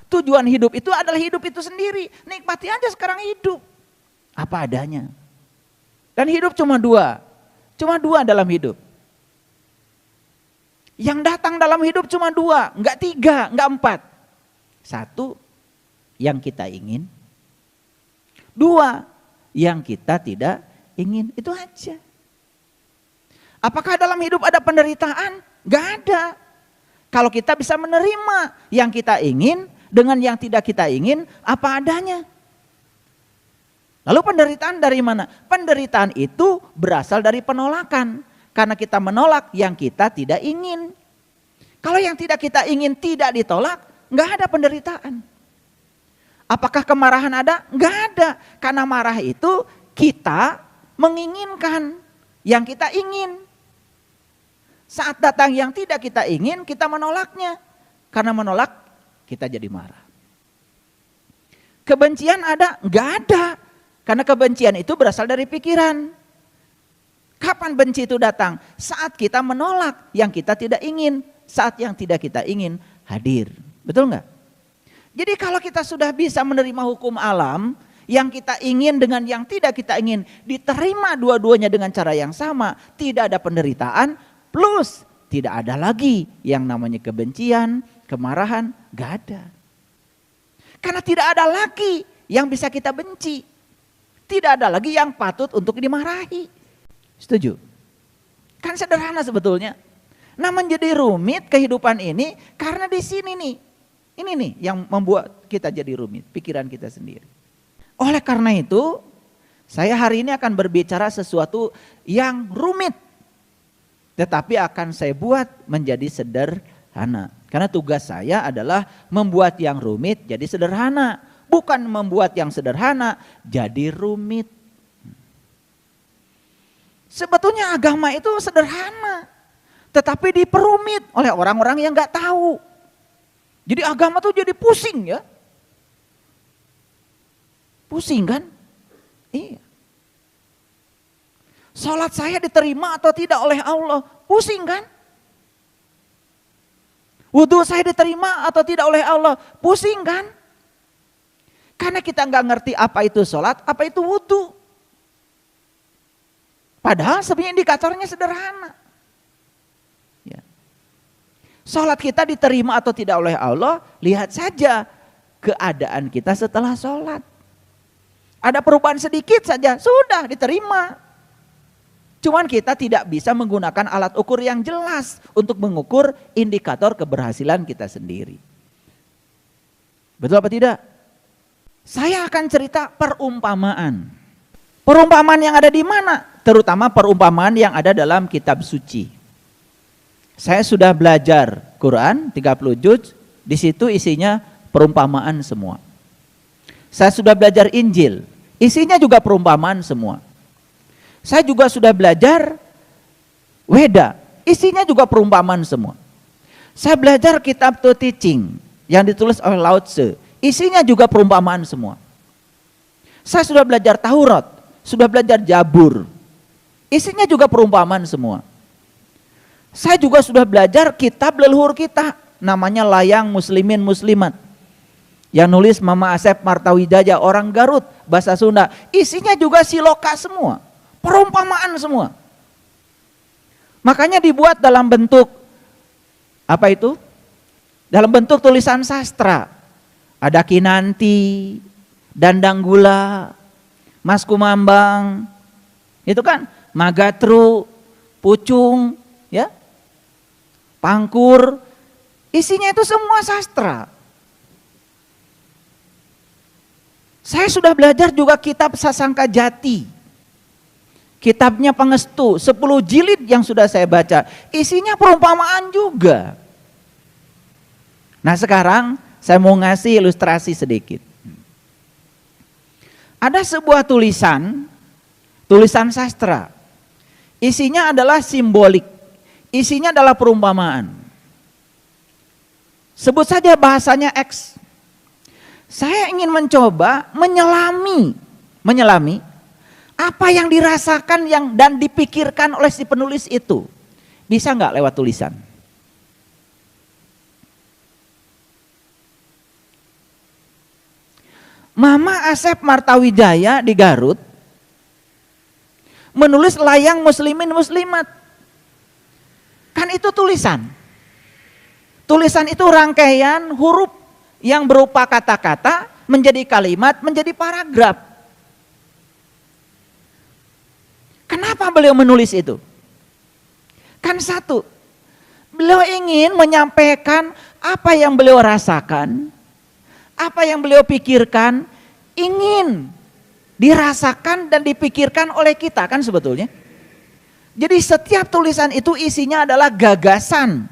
Tujuan hidup itu adalah hidup itu sendiri. Nikmati aja sekarang hidup. Apa adanya. Dan hidup cuma dua. Cuma dua dalam hidup. Yang datang dalam hidup cuma dua. Enggak tiga, enggak empat. Satu, yang kita ingin. Dua, yang kita tidak ingin. Itu aja. Apakah dalam hidup ada penderitaan? Enggak ada. Kalau kita bisa menerima yang kita ingin dengan yang tidak kita ingin, apa adanya. Lalu penderitaan dari mana? Penderitaan itu berasal dari penolakan. Karena kita menolak yang kita tidak ingin. Kalau yang tidak kita ingin tidak ditolak, enggak ada penderitaan. Apakah kemarahan ada? Enggak ada. Karena marah itu kita menginginkan yang kita ingin. Saat datang yang tidak kita ingin, kita menolaknya. Karena menolak, kita jadi marah. Kebencian ada? Enggak ada. Karena kebencian itu berasal dari pikiran. Kapan benci itu datang? Saat kita menolak yang kita tidak ingin. Saat yang tidak kita ingin hadir. Betul enggak? Jadi kalau kita sudah bisa menerima hukum alam, yang kita ingin dengan yang tidak kita ingin, diterima dua-duanya dengan cara yang sama, tidak ada penderitaan, plus tidak ada lagi yang namanya kebencian, kemarahan, gak ada. Karena tidak ada lagi yang bisa kita benci. Tidak ada lagi yang patut untuk dimarahi. Setuju? Kan sederhana sebetulnya. Nah menjadi rumit kehidupan ini karena di sini nih. Ini nih yang membuat kita jadi rumit, pikiran kita sendiri. Oleh karena itu, saya hari ini akan berbicara sesuatu yang rumit. Tetapi akan saya buat menjadi sederhana. Karena tugas saya adalah membuat yang rumit jadi sederhana. Bukan membuat yang sederhana jadi rumit. Sebetulnya agama itu sederhana. Tetapi diperumit oleh orang-orang yang gak tahu. Jadi agama tuh jadi pusing ya. Pusing kan? Iya. Salat saya diterima atau tidak oleh Allah? Pusing kan? Wudhu saya diterima atau tidak oleh Allah? Pusing kan? Karena kita nggak ngerti apa itu salat, apa itu wudhu. Padahal sebenarnya indikatornya sederhana. Ya. Salat kita diterima atau tidak oleh Allah, lihat saja keadaan kita setelah salat. Ada perubahan sedikit saja, sudah diterima. Cuman kita tidak bisa menggunakan alat ukur yang jelas untuk mengukur indikator keberhasilan kita sendiri. Betul apa tidak? Saya akan cerita perumpamaan. Perumpamaan yang ada di mana? Terutama perumpamaan yang ada dalam kitab suci. Saya sudah belajar Quran 30 juz, di situ isinya perumpamaan semua. Saya sudah belajar Injil, isinya juga perumpamaan semua. Saya juga sudah belajar Weda, isinya juga perumpamaan semua. Saya belajar kitab To Teaching yang ditulis oleh Lao Tzu, isinya juga perumpamaan semua. Saya sudah belajar Taurat, sudah belajar Jabur, isinya juga perumpamaan semua. Saya juga sudah belajar kitab leluhur kita, namanya Layang Muslimin Muslimat. Yang nulis Mama Asep Martawijaya, orang Garut, bahasa Sunda. Isinya juga siloka semua, perumpamaan semua. Makanya dibuat dalam bentuk, apa itu? Dalam bentuk tulisan sastra. Ada Kinanti, Dandang Gula, Mas Kumambang, itu kan, Magatru, Pucung, ya, Pangkur, isinya itu semua sastra. Saya sudah belajar juga kitab Sasangka Jati. Kitabnya Pangestu, 10 jilid yang sudah saya baca. Isinya perumpamaan juga. Nah sekarang saya mau ngasih ilustrasi sedikit. Ada sebuah tulisan sastra. Isinya adalah simbolik. Isinya adalah perumpamaan. Sebut saja bahasanya X. Saya ingin mencoba menyelami apa yang dirasakan dan dipikirkan oleh si penulis itu. Bisa nggak lewat tulisan? Mama Asep Martawijaya di Garut menulis layang muslimin muslimat. Kan itu tulisan. Tulisan itu rangkaian huruf yang berupa kata-kata menjadi kalimat, menjadi paragraf. Kenapa beliau menulis itu? Kan satu, beliau ingin menyampaikan apa yang beliau rasakan, apa yang beliau pikirkan, ingin dirasakan dan dipikirkan oleh kita kan sebetulnya. Jadi setiap tulisan itu isinya adalah gagasan.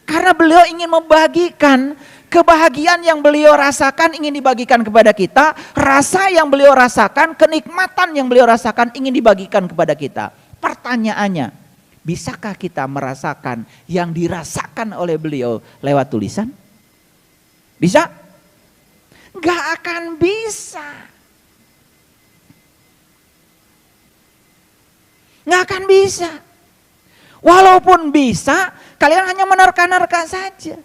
Karena beliau ingin membagikan kebahagiaan yang beliau rasakan ingin dibagikan kepada kita, rasa yang beliau rasakan, kenikmatan yang beliau rasakan ingin dibagikan kepada kita. Pertanyaannya, bisakah kita merasakan yang dirasakan oleh beliau lewat tulisan? Bisa? Gak akan bisa. Gak akan bisa. Walaupun bisa, kalian hanya menerka-nerka saja.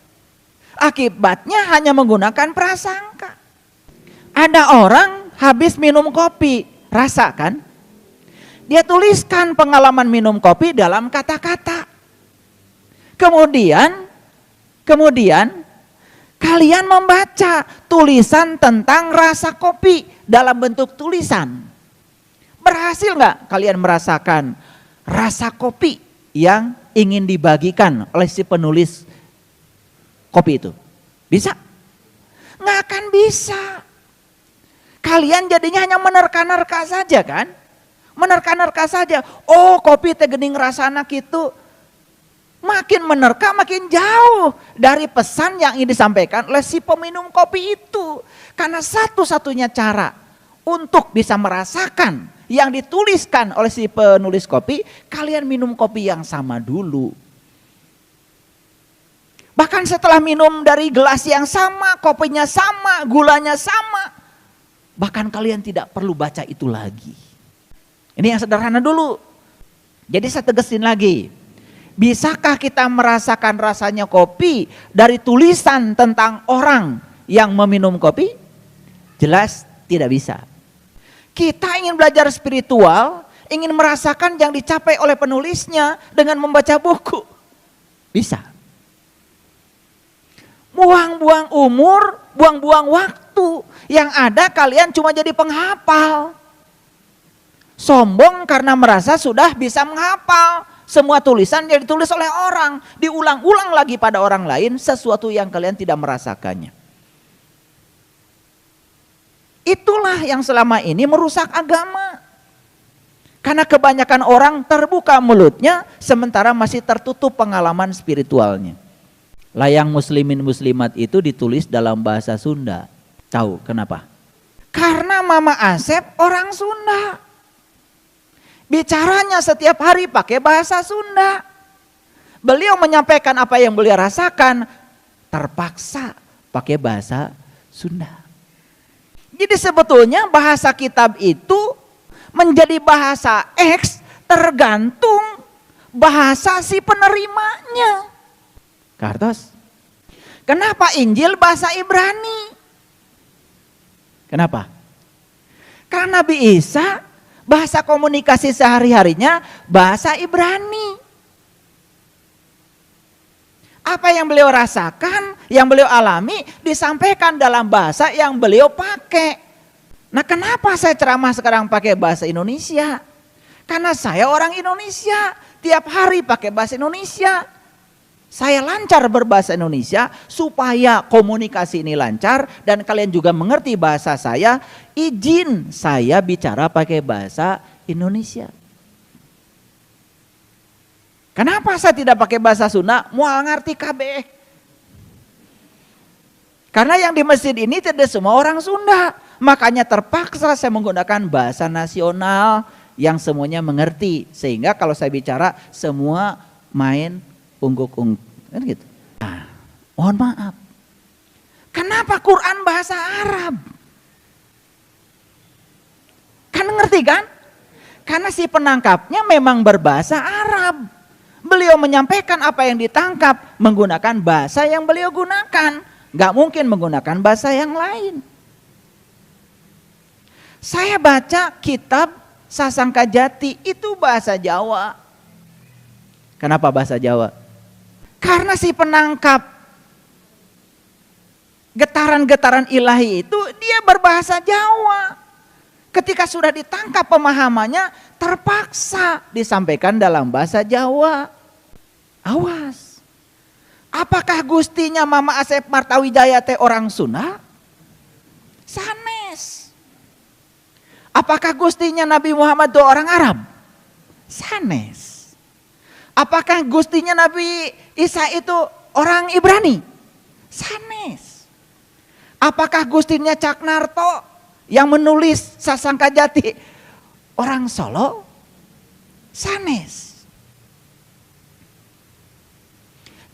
Akibatnya hanya menggunakan prasangka. Ada orang habis minum kopi, rasakan? Dia tuliskan pengalaman minum kopi dalam kata-kata. Kemudian kalian membaca tulisan tentang rasa kopi dalam bentuk tulisan. Berhasil nggak kalian merasakan rasa kopi yang ingin dibagikan oleh si penulis kopi itu? Bisa? Nggak akan bisa. Kalian jadinya hanya menerka-nerka saja kan? Menerka-nerka saja. Oh, kopi teh geuning rasana kitu. Makin menerka makin jauh dari pesan yang ingin disampaikan oleh si peminum kopi itu. Karena satu-satunya cara untuk bisa merasakan yang dituliskan oleh si penulis kopi, kalian minum kopi yang sama dulu. Bahkan setelah minum dari gelas yang sama, kopinya sama, gulanya sama, bahkan kalian tidak perlu baca itu lagi. Ini yang sederhana dulu. Jadi saya tegesin lagi. Bisakah kita merasakan rasanya kopi dari tulisan tentang orang yang meminum kopi? Jelas tidak bisa. Kita ingin belajar spiritual, ingin merasakan yang dicapai oleh penulisnya dengan membaca buku. Bisa. Buang-buang umur, buang-buang waktu. Yang ada kalian cuma jadi penghafal. Sombong karena merasa sudah bisa menghafal. Semua tulisan yang ditulis oleh orang, diulang-ulang lagi pada orang lain, sesuatu yang kalian tidak merasakannya. Itulah yang selama ini merusak agama. Karena kebanyakan orang terbuka mulutnya, sementara masih tertutup pengalaman spiritualnya. Layang muslimin muslimat itu ditulis dalam bahasa Sunda. Tahu kenapa? Karena Mama Asep orang Sunda. Bicaranya setiap hari pakai bahasa Sunda. Beliau menyampaikan apa yang beliau rasakan, terpaksa pakai bahasa Sunda. Jadi sebetulnya bahasa kitab itu menjadi bahasa X tergantung bahasa si penerimanya. Kartos, kenapa Injil bahasa Ibrani? Kenapa? Karena Nabi Isa bahasa komunikasi sehari-harinya bahasa Ibrani. Apa yang beliau rasakan, yang beliau alami disampaikan dalam bahasa yang beliau pakai. Nah, kenapa saya ceramah sekarang pakai bahasa Indonesia? Karena saya orang Indonesia, tiap hari pakai bahasa Indonesia. Saya lancar berbahasa Indonesia supaya komunikasi ini lancar dan kalian juga mengerti bahasa saya. Izin saya bicara pakai bahasa Indonesia. Kenapa saya tidak pakai bahasa Sunda? Mual ngerti kabeh. Karena yang di masjid ini tidak semua orang Sunda. Makanya terpaksa saya menggunakan bahasa nasional yang semuanya mengerti. Sehingga kalau saya bicara semua main ungguk-ungguk. Kan gitu. Nah, mohon maaf. Kenapa Quran bahasa Arab? Kan ngerti kan? Karena si penangkapnya memang berbahasa Arab. Beliau menyampaikan apa yang ditangkap menggunakan bahasa yang beliau gunakan. Gak mungkin menggunakan bahasa yang lain. Saya baca kitab Sasangka Jati, itu bahasa Jawa. Kenapa bahasa Jawa? Karena si penangkap getaran-getaran ilahi itu dia berbahasa Jawa. Ketika sudah ditangkap pemahamannya, terpaksa disampaikan dalam bahasa Jawa. Awas. Apakah gustinya Mama Asep Martawijaya teh orang Sunda? Sanes. Apakah gustinya Nabi Muhammad itu orang Arab? Sanes. Apakah gustinya Nabi Isa itu orang Ibrani? Sanes. Apakah gustinya Cak Narto yang menulis Sasangka Jati orang Solo? Sanes.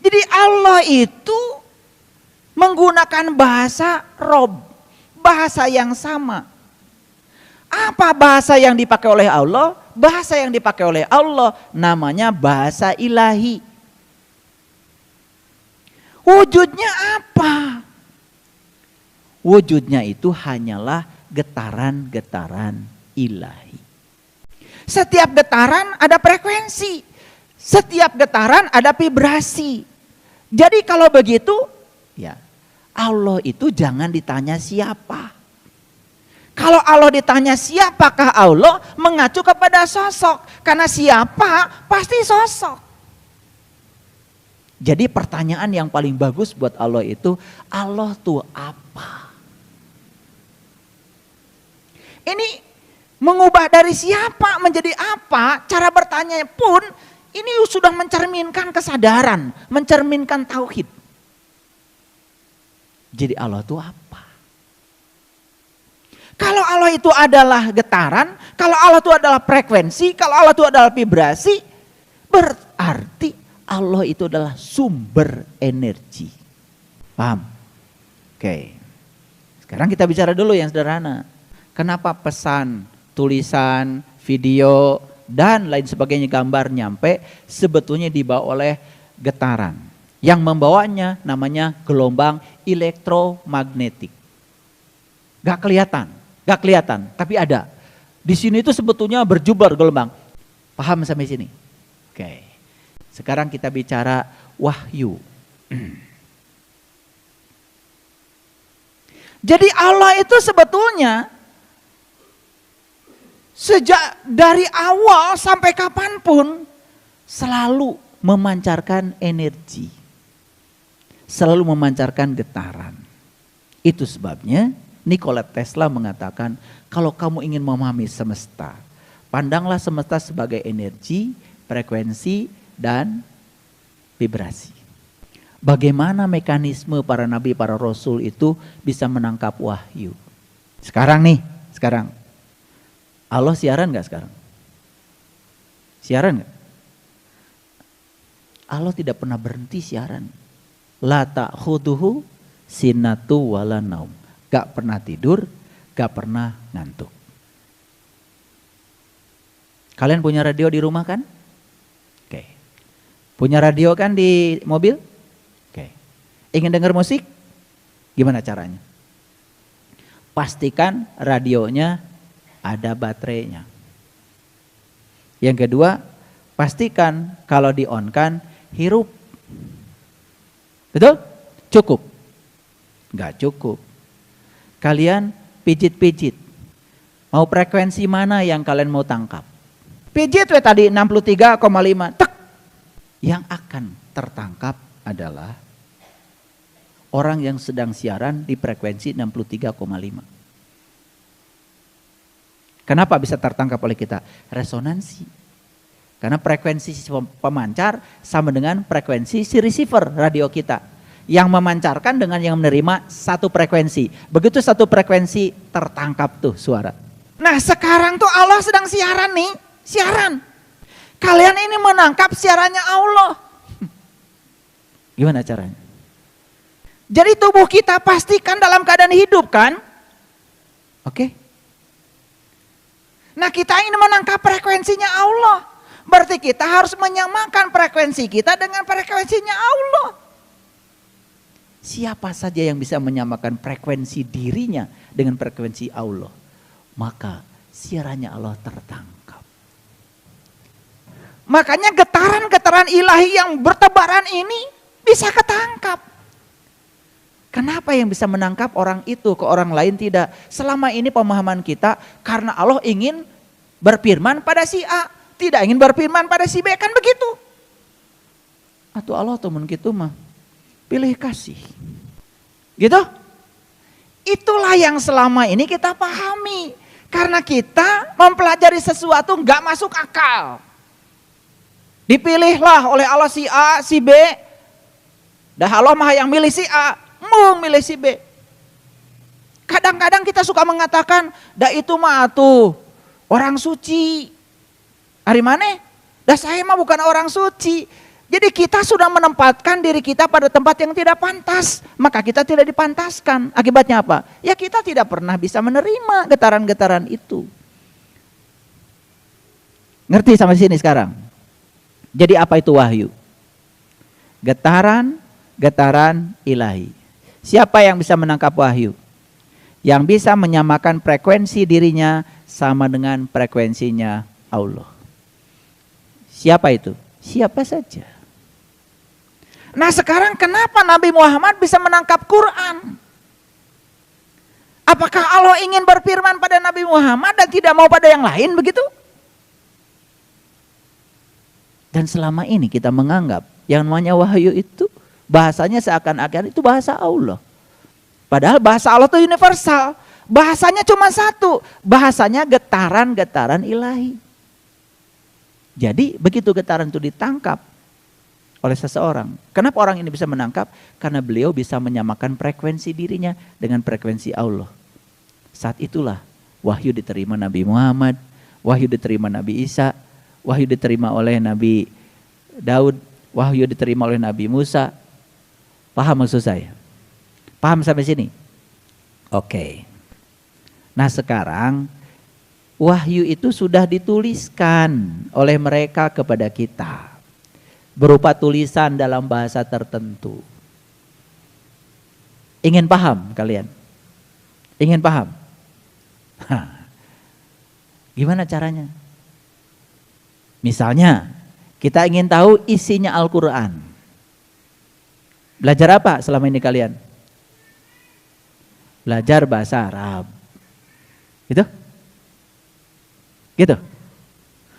Jadi Allah itu menggunakan bahasa Rob, bahasa yang sama. Apa bahasa yang dipakai oleh Allah? Bahasa yang dipakai oleh Allah namanya bahasa ilahi. Wujudnya apa? Wujudnya itu hanyalah getaran-getaran ilahi. Setiap getaran ada frekuensi. Setiap getaran ada vibrasi. Jadi kalau begitu, ya Allah itu jangan ditanya siapa. Kalau Allah ditanya siapakah Allah, mengacu kepada sosok. Karena siapa pasti sosok. Jadi pertanyaan yang paling bagus buat Allah itu, Allah tuh apa? Ini mengubah dari siapa menjadi apa, cara bertanya pun ini sudah mencerminkan kesadaran, mencerminkan tauhid. Jadi Allah itu apa? Kalau Allah itu adalah getaran, kalau Allah itu adalah frekuensi, kalau Allah itu adalah vibrasi, berarti Allah itu adalah sumber energi. Paham? Oke. Sekarang kita bicara dulu yang sederhana. Kenapa pesan, tulisan, video, dan lain sebagainya gambar nyampe sebetulnya dibawa oleh getaran. Yang membawanya namanya gelombang elektromagnetik. Gak kelihatan, tapi ada. Di sini itu sebetulnya berjubel gelombang. Paham sampai sini? Oke. Sekarang kita bicara wahyu. Jadi Allah itu sebetulnya sejak dari awal sampai kapanpun selalu memancarkan energi. Selalu memancarkan getaran. Itu sebabnya Nikola Tesla mengatakan, kalau kamu ingin memahami semesta, pandanglah semesta sebagai energi, frekuensi, dan vibrasi. Bagaimana mekanisme para nabi, para rasul itu bisa menangkap wahyu? Sekarang Allah siaran gak sekarang? Siaran gak? Allah tidak pernah berhenti siaran. La ta'khuduhu sinatu wala naum. Gak pernah tidur, gak pernah ngantuk. Kalian punya radio di rumah kan? Oke. Punya radio kan di mobil? Oke. Ingin dengar musik? Gimana caranya? Pastikan radionya ada baterainya. Yang kedua, pastikan kalau di-on-kan hirup. Betul? Cukup? Gak cukup. Kalian pijit-pijit. Mau frekuensi mana yang kalian mau tangkap? Pijit tadi 63,5. Tek. Yang akan tertangkap adalah orang yang sedang siaran di frekuensi 63,5. Kenapa bisa tertangkap oleh kita? Resonansi. Karena frekuensi pemancar sama dengan frekuensi si receiver radio kita. Yang memancarkan dengan yang menerima satu frekuensi. Begitu satu frekuensi tertangkap tuh suara. Nah sekarang tuh Allah sedang siaran nih. Siaran. Kalian ini menangkap siarannya Allah. Gimana caranya? Jadi tubuh kita pastikan dalam keadaan hidup kan? Oke. Nah kita ingin menangkap frekuensinya Allah. Berarti kita harus menyamakan frekuensi kita dengan frekuensinya Allah. Siapa saja yang bisa menyamakan frekuensi dirinya dengan frekuensi Allah? maka siarannya Allah tertangkap. Makanya getaran-getaran ilahi yang bertebaran ini bisa ketangkap. Kenapa yang bisa menangkap orang itu ke orang lain tidak? Selama ini pemahaman kita karena Allah ingin berfirman pada si A, tidak ingin berfirman pada si B, kan begitu. Atau Allah temen gitu mah pilih kasih. Gitu? Itulah yang selama ini kita pahami. Karena kita mempelajari sesuatu nggak masuk akal. Dipilihlah oleh Allah si A, si B. Dah Allah mah yang milih si A, mau milih si B. Kadang-kadang kita suka mengatakan, dah itu mah tuh orang suci. Hari mana? Dah saya mah bukan orang suci. Jadi kita sudah menempatkan diri kita pada tempat yang tidak pantas. Maka kita tidak dipantaskan. Akibatnya apa? Ya kita tidak pernah bisa menerima getaran-getaran itu. Ngerti sampai sini sekarang? Jadi apa itu wahyu? Getaran ilahi. Siapa yang bisa menangkap wahyu? Yang bisa menyamakan frekuensi dirinya sama dengan frekuensinya Allah. Siapa itu? Siapa saja. Nah sekarang kenapa Nabi Muhammad bisa menangkap Quran? Apakah Allah ingin berfirman pada Nabi Muhammad dan tidak mau pada yang lain begitu? Dan selama ini kita menganggap yang namanya wahyu itu bahasanya seakan-akan itu bahasa Allah. Padahal bahasa Allah itu universal. Bahasanya cuma satu. Bahasanya getaran-getaran ilahi. Jadi begitu getaran itu ditangkap oleh seseorang. Kenapa orang ini bisa menangkap? Karena beliau bisa menyamakan frekuensi dirinya dengan frekuensi Allah. Saat itulah wahyu diterima Nabi Muhammad, wahyu diterima Nabi Isa, wahyu diterima oleh Nabi Daud, wahyu diterima oleh Nabi Musa. Paham maksud saya? Paham sampai sini? Oke. Nah sekarang wahyu itu sudah dituliskan oleh mereka kepada kita. Berupa tulisan dalam bahasa tertentu. Ingin paham kalian? Ingin paham? Gimana caranya? Misalnya kita ingin tahu isinya Al-Quran. Belajar apa selama ini kalian? Belajar bahasa Arab. Gitu? Gitu.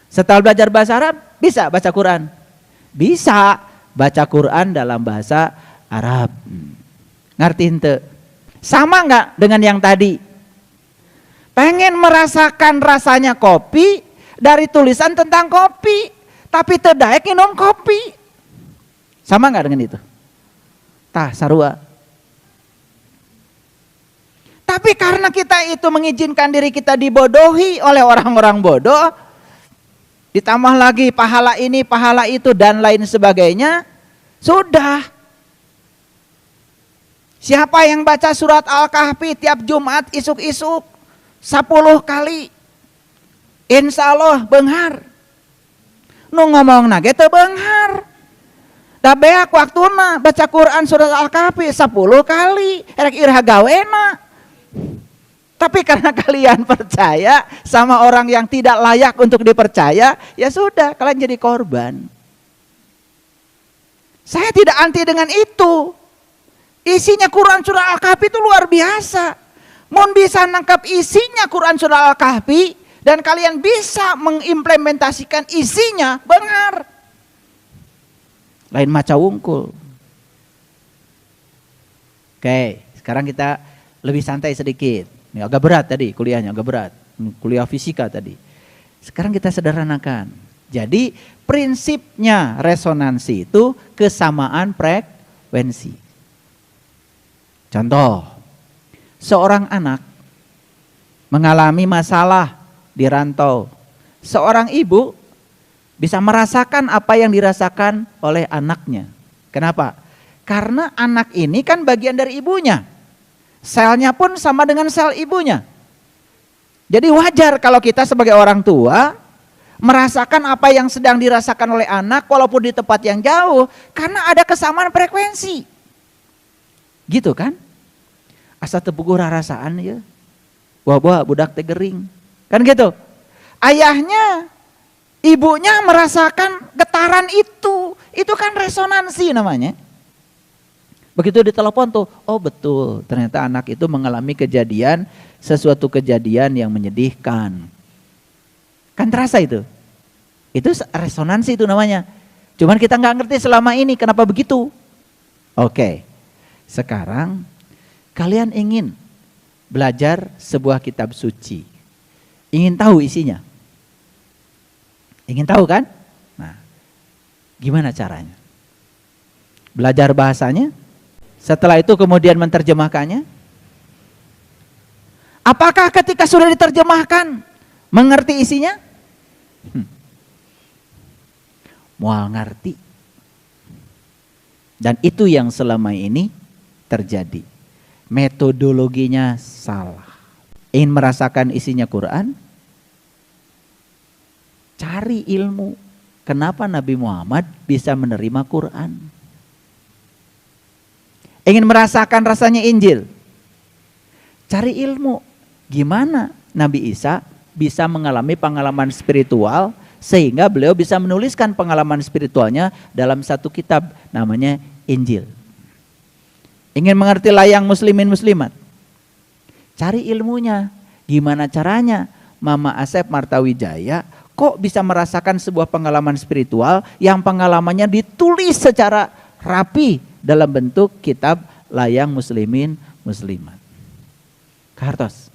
Setelah belajar bahasa Arab, bisa baca Quran? Bisa baca Quran dalam bahasa Arab. Ngerti ente? Sama enggak dengan yang tadi? Pengen merasakan rasanya kopi dari tulisan tentang kopi, tapi terdaek minum kopi. Sama enggak dengan itu? Tah sarua. Tapi karena kita itu mengizinkan diri kita dibodohi oleh orang-orang bodoh, ditambah lagi pahala ini, pahala itu dan lain sebagainya, sudah. Siapa yang baca surat Al-Kahfi tiap Jumat isuk-isuk 10 kali, insya Allah beunghar. Nu ngomong nage teu beunghar. Da beak waktuna baca Quran surat Al-Kahfi 10 kali, erek irah gawena. Tapi karena kalian percaya sama orang yang tidak layak untuk dipercaya, ya sudah kalian jadi korban. Saya tidak anti dengan itu. Isinya Quran surah Al-Kahfi itu luar biasa. Mun bisa nangkap isinya Quran surah Al-Kahfi dan kalian bisa mengimplementasikan isinya, benar. Lain maca wungkul. Oke, sekarang kita lebih santai sedikit. Ini agak berat tadi kuliahnya, agak berat. Kuliah fisika tadi. Sekarang kita sederhanakan. Jadi prinsipnya resonansi itu kesamaan frekuensi. Contoh, seorang anak mengalami masalah di rantau. Seorang ibu bisa merasakan apa yang dirasakan oleh anaknya. Kenapa? Karena anak ini kan bagian dari ibunya. Selnya pun sama dengan sel ibunya. Jadi wajar kalau kita sebagai orang tua merasakan apa yang sedang dirasakan oleh anak walaupun di tempat yang jauh. Karena ada kesamaan frekuensi. Gitu kan? Asa tepuguh rasaan ya. Wah budak teh gering. Kan gitu. Ayahnya, ibunya merasakan getaran itu. Itu kan resonansi namanya. Begitu ditelepon tuh, oh betul, ternyata anak itu mengalami kejadian, sesuatu kejadian yang menyedihkan. Kan terasa itu. Itu resonansi itu namanya. Cuman kita nggak ngerti selama ini kenapa begitu. Oke, sekarang kalian ingin belajar sebuah kitab suci. Ingin tahu isinya? Ingin tahu kan? Nah, gimana caranya? Belajar bahasanya? Setelah itu kemudian menerjemahkannya? Apakah ketika sudah diterjemahkan mengerti isinya? Mual ngerti. Dan itu yang selama ini terjadi. Metodologinya salah. Ingin merasakan isinya Quran? Cari ilmu. Kenapa Nabi Muhammad bisa menerima Quran? Ingin merasakan rasanya Injil? Cari ilmu. Gimana Nabi Isa bisa mengalami pengalaman spiritual sehingga beliau bisa menuliskan pengalaman spiritualnya dalam satu kitab namanya Injil. Ingin mengerti layang muslimin muslimat? Cari ilmunya. Gimana caranya Mama Asep Martawijaya kok bisa merasakan sebuah pengalaman spiritual yang pengalamannya ditulis secara rapi dalam bentuk kitab layang muslimin muslimat. Kartos.